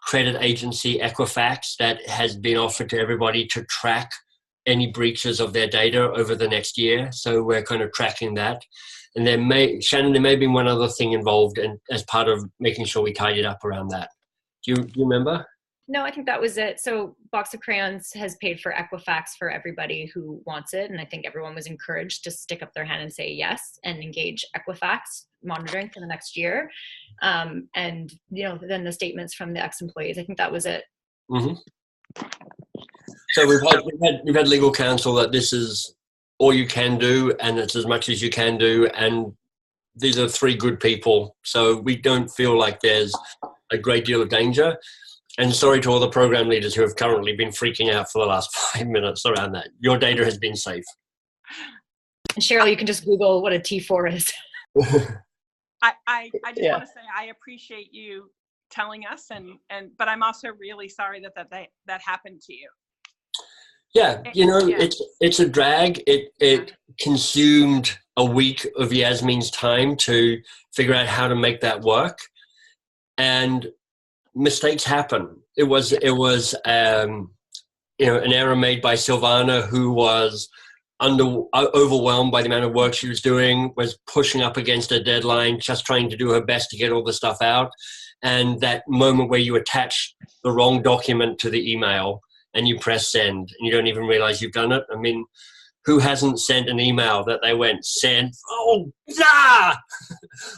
credit agency, Equifax, that has been offered to everybody to track any breaches of their data over the next year. So we're kind of tracking that. And there may have been one other thing involved as part of making sure we tidied up around that. Do you remember? No, I think that was it. So Box of Crayons has paid for Equifax for everybody who wants it. And I think everyone was encouraged to stick up their hand and say yes and engage Equifax monitoring for the next year. And, then the statements from the ex-employees, I think that was it. Mm-hmm. So we've had legal counsel that this is all you can do, and it's as much as you can do. And these are 3 good people. So we don't feel like there's a great deal of danger. And sorry to all the program leaders who have currently been freaking out for the last 5 minutes around that. Your data has been safe. And Cheryl, you can just Google what a T4 is. I just want to say I appreciate you telling us, but I'm also really sorry that happened to you. Yeah, it's a drag. It consumed a week of Yasmin's time to figure out how to make that work, and mistakes happen. It was an error made by Silvana, who was overwhelmed by the amount of work she was doing, was pushing up against a deadline, just trying to do her best to get all the stuff out. And that moment where you attach the wrong document to the email and you press send and you don't even realize you've done it. I mean, who hasn't sent an email that they went send? Oh, yeah!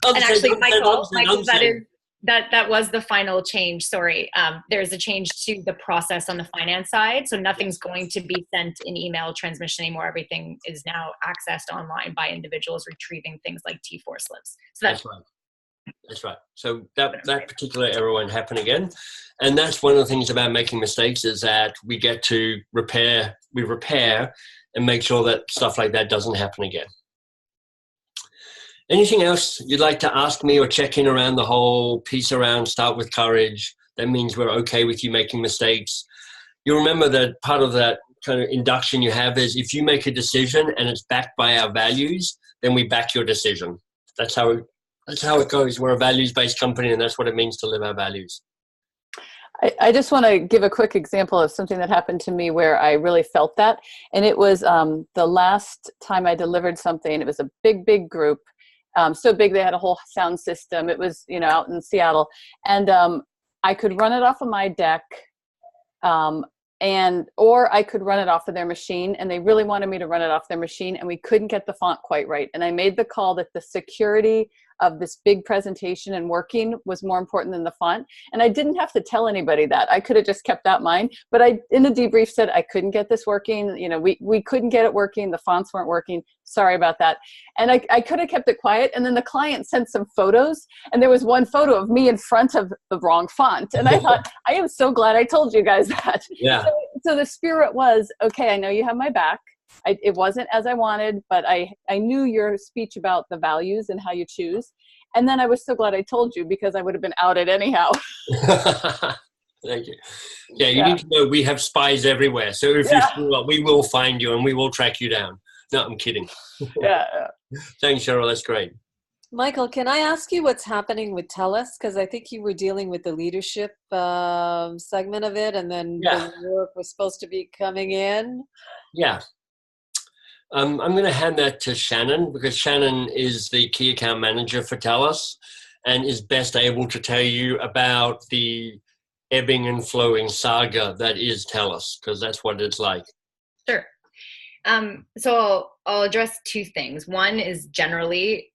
And actually, Michael, that was the final change. Sorry. There's a change to the process on the finance side. So nothing's going to be sent in email transmission anymore. Everything is now accessed online by individuals retrieving things like T4 slips. So that's right. That's right. So that particular error won't happen again. And that's one of the things about making mistakes, is that we get to repair and make sure that stuff like that doesn't happen again. Anything else you'd like to ask me or check in around the whole piece around start with courage? That means we're okay with you making mistakes. You remember that part of that kind of induction you have is if you make a decision and it's backed by our values, then we back your decision. That's how it goes. We're a values-based company, and that's what it means to live our values. I just want to give a quick example of something that happened to me where I really felt that. And it was the last time I delivered something. It was a big, big group. So big they had a whole sound system. It was, out in Seattle. And I could run it off of my deck, or I could run it off of their machine, and they really wanted me to run it off their machine, and we couldn't get the font quite right. And I made the call that the security of this big presentation and working was more important than the font. And I didn't have to tell anybody that. I could have just kept that mine, but I, in the debrief, said I couldn't get this working. We couldn't get it working. The fonts weren't working. Sorry about that. And I could have kept it quiet. And then the client sent some photos, and there was one photo of me in front of the wrong font. And I thought, I am so glad I told you guys that. Yeah. So the spirit was, okay, I know you have my back. It wasn't as I wanted, but I knew your speech about the values and how you choose. And then I was so glad I told you, because I would have been outed anyhow. Thank you. Yeah, you need to know we have spies everywhere. So if you screw up, we will find you and we will track you down. No, I'm kidding. Thanks, Cheryl. That's great. Michael, can I ask you what's happening with TELUS? Because I think you were dealing with the leadership segment of it, and then the work was supposed to be coming in. Yeah. I'm going to hand that to Shannon, because Shannon is the key account manager for TELUS and is best able to tell you about the ebbing and flowing saga that is TELUS, because that's what it's like. Sure. So I'll address two things. One is generally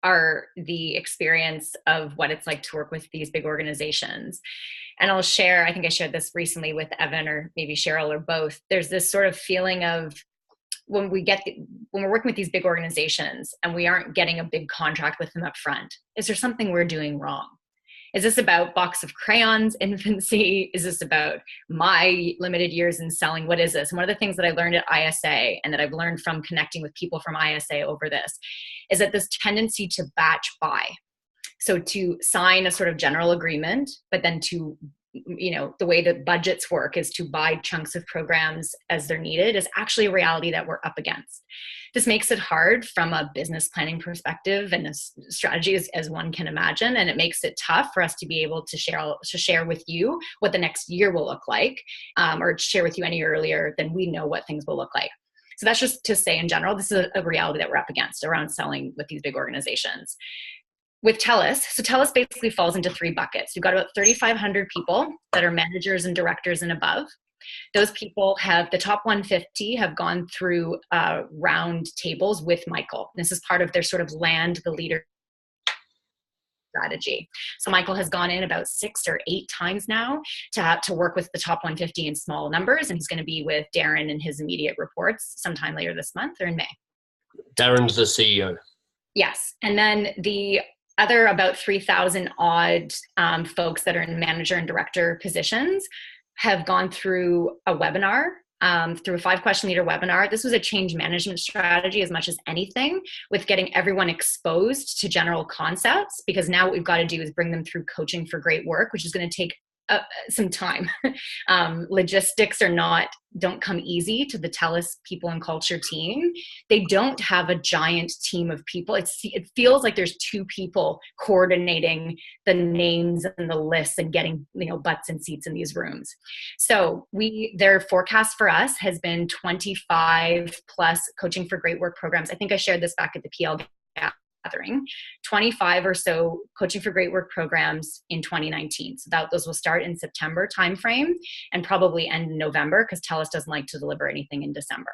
the experience of what it's like to work with these big organizations. And I'll share, I think I shared this recently with Evan or maybe Cheryl or both. There's this sort of feeling of when we're working with these big organizations and we aren't getting a big contract with them up front, is there something we're doing wrong? Is this about Box of Crayons infancy? Is this about my limited years in selling? What is this? And one of the things that I learned at ISA and that I've learned from connecting with people from ISA over this is that this tendency to batch buy. So to sign a sort of general agreement, but then to, the way that budgets work is to buy chunks of programs as they're needed is actually a reality that we're up against. This makes it hard from a business planning perspective and a strategy as one can imagine. And it makes it tough for us to be able to share with you what the next year will look like, or share with you any earlier than we know what things will look like. So that's just to say in general, this is a reality that we're up against around selling with these big organizations. With TELUS, so TELUS basically falls into three buckets. You've got about 3,500 people that are managers and directors and above. Those people the top 150 have gone through round tables with Michael. This is part of their sort of land the leader strategy. So Michael has gone in about 6 or 8 times now to work with the top 150 in small numbers, and he's going to be with Darren and his immediate reports sometime later this month or in May. Darren's the CEO. Yes. And then the other about 3,000 odd folks that are in manager and director positions have gone through a webinar, through a 5-question leader webinar. This was a change management strategy as much as anything, with getting everyone exposed to general concepts, because now what we've got to do is bring them through coaching for great work, which is going to take some time. Logistics don't come easy to the TELUS people and culture team. They don't have a giant team of people. It feels like there's 2 people coordinating the names and the lists and getting butts and seats in these rooms. So their forecast for us has been 25 plus coaching for great work programs. I think I shared this back at the PL gathering, 25 or so coaching for great work programs in 2019. So those will start in September timeframe and probably end in November, because TELUS doesn't like to deliver anything in December.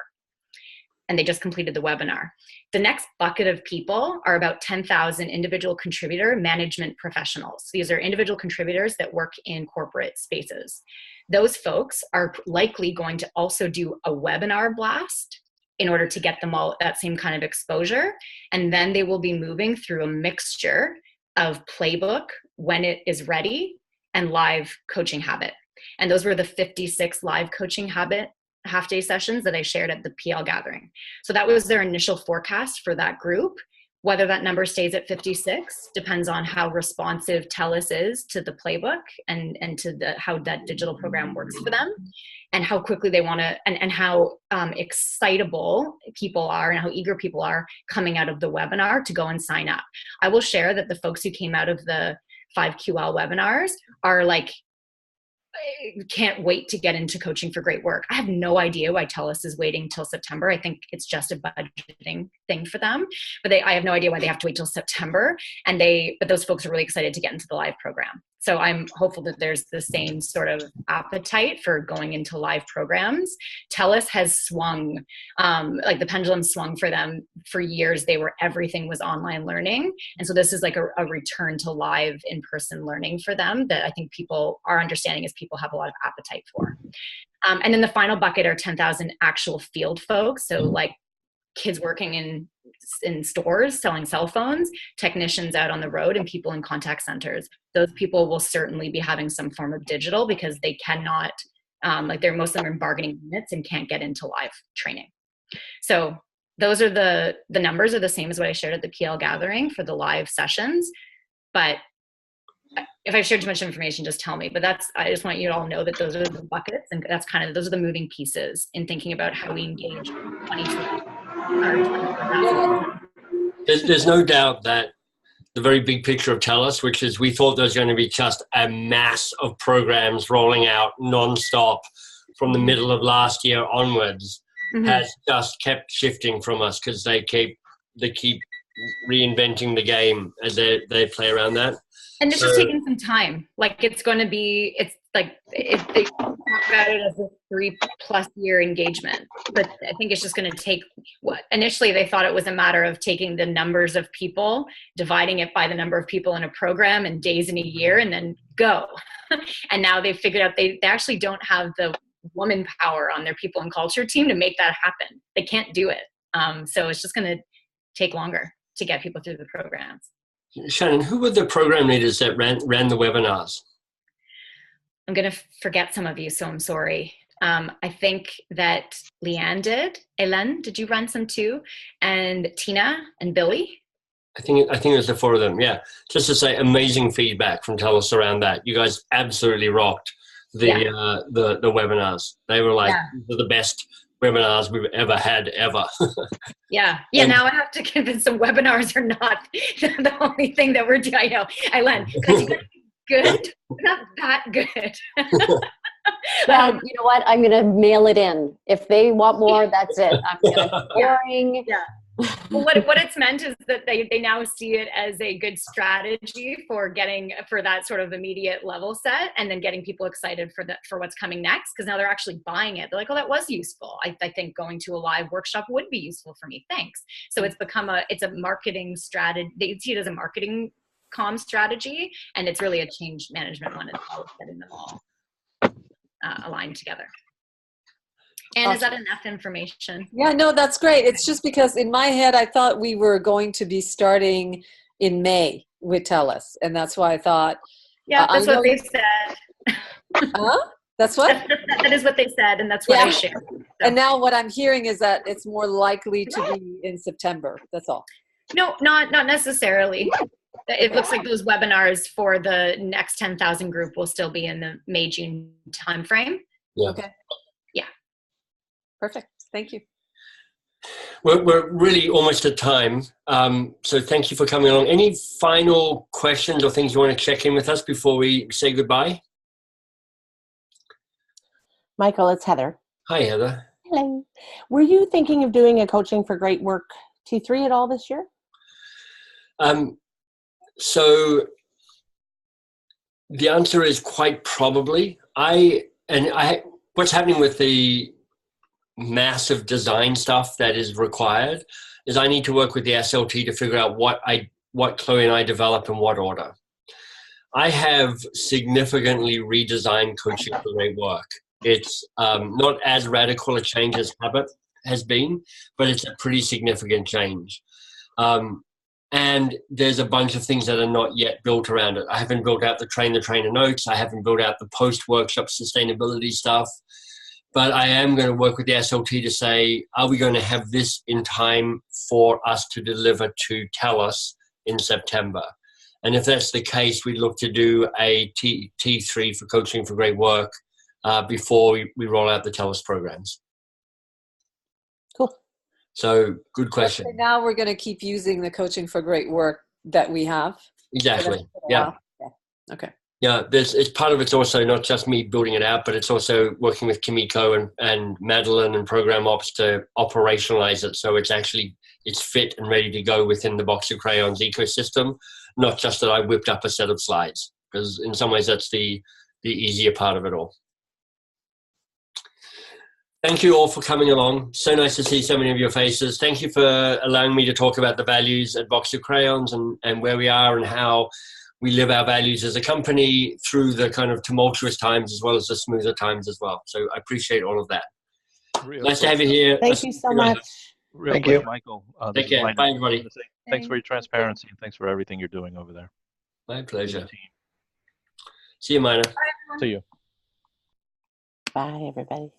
And they just completed the webinar. The next bucket of people are about 10,000 individual contributor management professionals. These are individual contributors that work in corporate spaces. Those folks are likely going to also do a webinar blast in order to get them all that same kind of exposure. And then they will be moving through a mixture of playbook when it is ready and live coaching habit. And those were the 56 live coaching habit half-day sessions that I shared at the PL gathering. So that was their initial forecast for that group. Whether that number stays at 56 depends on how responsive TELUS is to the playbook and to how that digital program works for them, and how quickly they want to, and how excitable people are and how eager people are coming out of the webinar to go and sign up. I will share that the folks who came out of the 5QL webinars are like, can't wait to get into coaching for great work. I have no idea why TELUS is waiting till September. I think it's just a budgeting thing for them, but I have no idea why they have to wait till September. But those folks are really excited to get into the live program. So I'm hopeful that there's the same sort of appetite for going into live programs. TELUS has swung, like the pendulum swung for them for years. Everything was online learning. And so this is like a return to live in-person learning for them that I think our understanding is people have a lot of appetite for. And then the final bucket are 10,000 actual field folks. So like kids working in stores selling cell phones, technicians out on the road, and people in contact centers. Those people will certainly be having some form of digital because they cannot, most of them are in bargaining units and can't get into live training. So those are the numbers are the same as what I shared at the PL gathering for the live sessions. But if I've shared too much information, just tell me. But I just want you to all know that those are the buckets, and those are the moving pieces in thinking about how we engage 24,000. There's no doubt that the very big picture of TELUS, which is we thought there was going to be just a mass of programs rolling out nonstop from the middle of last year onwards, has just kept shifting from us because they keep reinventing the game as they play around that. And it's just taking some time. Like it's they talk about it as a 3+ year engagement, but I think it's just going to take initially they thought it was a matter of taking the numbers of people, dividing it by the number of people in a program and days in a year, and then go. And now they've figured out they actually don't have the woman power on their people and culture team to make that happen. They can't do it. So it's just going to take longer to get people through the programs. Shannon, who were the program leaders that ran the webinars? I'm going to forget some of you, so I'm sorry. I think that Leanne did. Hélène, did you run some too? And Tina and Billy? I think it was the 4 of them, yeah. Just to say, amazing feedback from TELUS around that. You guys absolutely rocked the webinars. They were like the best webinars we've ever had, ever. Yeah. Now I have to convince them webinars are not the only thing that we're doing. I know, Hélène, because you gotta be good, not that good. Well, you know what? I'm going to mail it in. If they want more, that's it. I'm going to be sharing. Yeah. Well, what it's meant is that they now see it as a good strategy for that sort of immediate level set, and then getting people excited for what's coming next, because now they're actually buying it. They're like, oh, that was useful. I think going to a live workshop would be useful for me. Thanks. So it's become a marketing strategy. They see it as a marketing comm strategy, and it's really a change management one as well, getting them all aligned together. And is that enough information? Yeah, no, that's great. It's just because in my head, I thought we were going to be starting in May with TELUS. And that's why I thought. Yeah, that's what they said. Huh? That's what? That is what they said, and that's what I shared. So. And now what I'm hearing is that it's more likely to be in September. That's all. No, not necessarily. It looks like those webinars for the next 10,000 group will still be in the May-June timeframe. Yeah. Okay. Yeah. Perfect. Thank you. We're really almost at time. So thank you for coming along. Any final questions or things you want to check in with us before we say goodbye? Michael, it's Heather. Hi, Heather. Hello. Were you thinking of doing a Coaching for Great Work T3 at all this year? So the answer is quite probably. What's happening with the massive design stuff that is required is I need to work with the SLT to figure out what Chloe and I develop in what order. I have significantly redesigned Coaching for Great Work. It's not as radical a change as Habit has been, but it's a pretty significant change. And there's a bunch of things that are not yet built around it. I haven't built out the train the trainer notes. I haven't built out the post-workshop sustainability stuff. But I am going to work with the SLT to say, are we going to have this in time for us to deliver to TELUS in September? And if that's the case, we'd look to do a T3 for Coaching for Great Work before we roll out the TELUS programs. Cool. So good question. So now we're going to keep using the Coaching for Great Work that we have. Exactly. Yeah. Okay. Yeah, it's part of it's also not just me building it out, but it's also working with Kimiko and Madeline and Program Ops to operationalize it. So it's fit and ready to go within the Box of Crayons ecosystem, not just that I whipped up a set of slides, because in some ways that's the easier part of it all. Thank you all for coming along. So nice to see so many of your faces. Thank you for allowing me to talk about the values at Box of Crayons and where we are and how we live our values as a company through the kind of tumultuous times as well as the smoother times as well. So I appreciate all of that. Nice to have you here. Thank you so much. Thank you, Michael. Take care. Bye, everybody. Thanks for your transparency and thanks for everything you're doing over there. My pleasure. See you, Mina. See you. Bye, everybody.